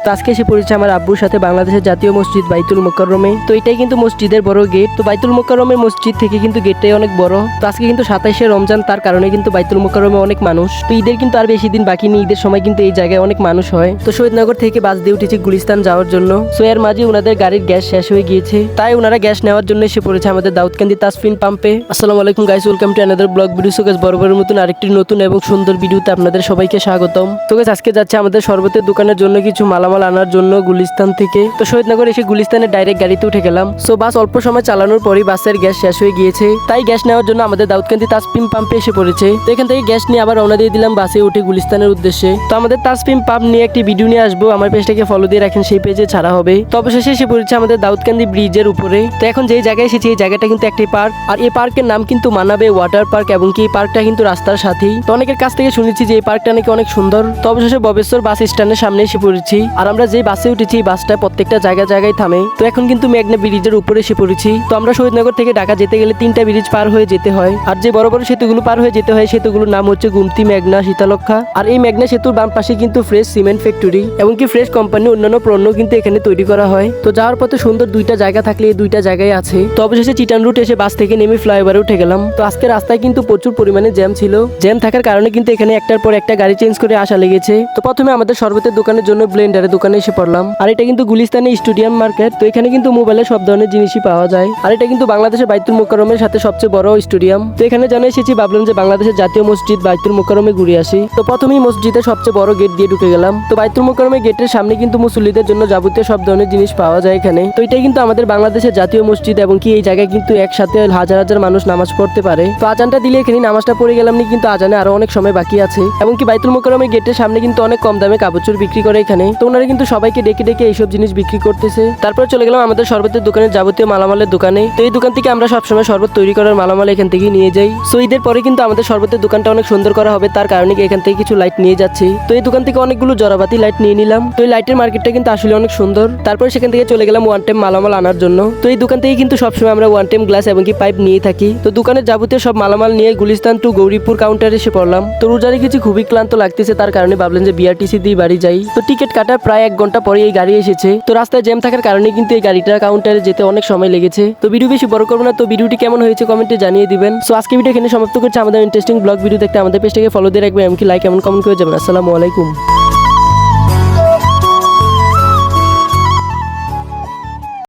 তো আজকে এসে পড়েছে আমার আব্বুর সাথে বাংলাদেশের জাতীয় মসজিদ বাইতুল মোকাররমে। তো এটাই কিন্তু মসজিদের বড় গেট। তো বাইতুল মোকাররমের মসজিদ থেকে কিন্তু গেটটাই অনেক বড়। তো আজকে কিন্তু 27শে রমজান, তার কারণে কিন্তু বাইতুল মোকাররমে অনেক মানুষ। তো ঈদের কিন্তু আর বেশি দিন বাকি নেই, ঈদের সময় কিন্তু এই জায়গায় অনেক মানুষ হয়। তো শহীদনগর থেকে বাস দিয়ে উঠেছি গুলিস্তান যাওয়ার জন্য। সো এর মাঝে ওনাদের গাড়ির গ্যাস শেষ হয়ে গিয়েছে, তাই ওনারা গ্যাস নেওয়ার জন্য এসে পড়েছে আমাদের দাউদকান্দি তাসফিন পাম্পে। আসসালামু আলাইকুম guys, welcome to another blog video. So guys, বরাবরের মতন আরেকটি নতুন এবং সুন্দর ভিডিওতে আপনাদের সবাইকে স্বাগতম। তো গাইস, আজকে যাচ্ছে আমাদের শরবতের দোকানের জন্য কিছু মালামাল আনার জন্য গুলিস্তান থেকে। তো শহীদনগর এসে গুলিস্তানের ডাইরেক্ট গাড়িতে উঠে গেলাম। সো বাস অল্প সময় চালানোর পরই বাসের গ্যাস শেষ হয়ে গিয়েছে, তাই গ্যাস নেওয়ার জন্য আমাদের দাউদকান্দি তাসফিন পাম্পে এসে পড়েছে। তো এখান থেকে গ্যাস নিয়ে আবার রওনা দিয়ে দিলাম বাসে উঠে গুলিস্তানের উদ্দেশ্যে। তো আমাদের তাসফিন পাম্প নিয়ে একটি ভিডিও নিয়ে আসবো, আমার পেজটাকে ফলো দিয়ে রাখেন, সেই পেজে ছাড়া হবে। তো অবশেষে এসে পড়েছে আমাদের দাউদকান্দি ব্রিজের উপরে। তো এখন যেই জায়গায় এসেছি এই জায়গাটা কিন্তু একটি পার্ক, আর এই পার্কের নাম কিন্তু মানাবে ওয়াটার পার্ক, এবং কি এই পার্কটা কিন্তু রাস্তার সাথেই। তো অনেকের কাছ থেকে শুনেছি যে এই পার্কটা নাকি অনেক সুন্দর। তো অবশেষে ববেশ্বর বাস স্ট্যান্ডের সামনে এসে পড়েছি, আর আমরা যে বাসে উঠেছি এই বাসটা প্রত্যেকটা জায়গায় থামে। তো এখন কিন্তু মেঘনা ব্রিজের উপরে এসে পড়েছি। তো আমরা শহীদনগর থেকে ঢাকা যেতে গেলে 3টা ব্রিজ পার হয়ে যেতে হয়, আর যে বড় বড় সেতুগুলো পার হয়ে যেতে হয় সেতুগুলোর নাম হচ্ছে গুমতি, মেঘনা, শীতলক্ষা। আর এই মেঘনা সেতুর বাম পাশে কিন্তু ফ্রেশ সিমেন্ট ফ্যাক্টরি এবং কি ফ্রেশ কোম্পানি অন্যান্য পণ্য কিন্তু এখানে তৈরি করা হয়। তো যাওয়ার পথে সুন্দর দুইটা জায়গা থাকলে এই দুইটা জায়গায় আছে। তো অবশেষে চিটান রুট এসে বাস থেকে নেমে ফ্লাইওভারে উঠে গেলাম। তো আজকে রাস্তায় কিন্তু প্রচুর পরিমাণে জ্যাম ছিল। জ্যাম থাকার কারণে কিন্তু এখানে একটার পর একটা গাড়ি চেঞ্জ করে আসা লেগেছে। তো প্রথমে আমাদের শরবতের দোকানের জন্য ব্লেন্ডারের দোকানে এসে পড়লাম। আর এটা কিন্তু গুলিস্তানে স্টেডিয়াম মার্কেট। তো এখানে কিন্তু মোবাইলের সব ধরনের জিনিসই পাওয়া যায়। আর এটা কিন্তু বাংলাদেশের বাইতুল মোকাররমের সাথে সবচেয়ে বড় স্টেডিয়াম। তো এখানে জানা এসেছি, ভাবলাম যে বাংলাদেশের জাতীয় মসজিদ বাইতুল মোকাররমে ঘুরে আসি। তো প্রথমেই মসজিদের সবচেয়ে বড় গেট দিয়ে ঢুকে গেলাম। তো বাইতুল মোকাররমের গেটের সামনে কিন্তু মুসল্লিদের জন্য যাবতীয় সব ধরনের জিনিস পাওয়া যায় এখানে। তো এটাই কিন্তু আমাদের বাংলাদেশের জাতীয় মসজিদ, এবং কি এই জায়গায় কিন্তু একসাথে হাজার হাজার মানুষ নামাজ পড়তে পারে। তো আজানটা দিলে এখানে নামাজটা পড়ে গেলাম নি, কিন্তু আজানে আরো অনেক সময় বাকি আছে। এবং কি বাইতুল মোকাররমের গেটের সামনে কিন্তু অনেক কম দামে কাপড় বিক্রি করে এখানে। তো ওনারা কিন্তু সবাইকে ডেকে ডেকে এইসব জিনিস বিক্রি করতেছে। তারপর চলে গেলাম আমাদের শরবতের দোকানের যাবতীয় মালামালের দোকানে। তো এই দোকান থেকে আমরা সবসময় শরবত তৈরি করার মালামাল এখান থেকে নিয়ে যাই। সো ঈদের পরে কিন্তু আমাদের শরবতের দোকানটা অনেক সুন্দর করা হবে, তার কারণে এখান থেকে কিছু লাইট নিয়ে যাচ্ছি। তো এই দোকান থেকে অনেকগুলো জরাবাতি লাইট নিয়ে নিলাম। তো এই লাইটের মার্কেটটা কিন্তু আসলে অনেক সুন্দর। তারপর সেখান থেকে চলে গেলাম ওয়ান টাইম মালামাল আনার জন্য। তো এই দোকান থেকে কিন্তু সবসময় আমরা ওয়ান টাইম গ্লাস এবং কি পাইপ নিয়ে থাকি। তো দোকানের যাবতীয় সব মালামাল নিয়ে গুলিস্তান টু গৌরীপুর কাউন্টারে এসে পড়লাম। তো রোজারে কিছু খুবই ক্লান্ত লাগতেছে, তার কারণে ভাবলেন যে বিআরটিসি দিয়ে বাড়ি যাই। তো টিকিট কাটার প্রায় 1 ঘন্টা পরে এই গাড়ি এসেছে। তো রাস্তায় জ্যাম থাকার কারণে কিন্তু এই গাড়িটা কাউন্টারে যেতে অনেক সময় লেগেছে। তো ভিডিও বেশি বড় করবো না, তো ভিডিওটি কেমন হয়েছে কমেন্টে জানিয়ে দিবেন। সো আজকে ভিডিও এখানে সমাপ্ত করছি। আমাদের ইন্টারেস্টিং ব্লগ ভিডিও দেখতে আমাদের পেজটাকে ফলো দিয়ে রাখবেন, এমনকি লাইক এমন কমেন্ট করে যাবেন। আসসালামু আলাইকুম।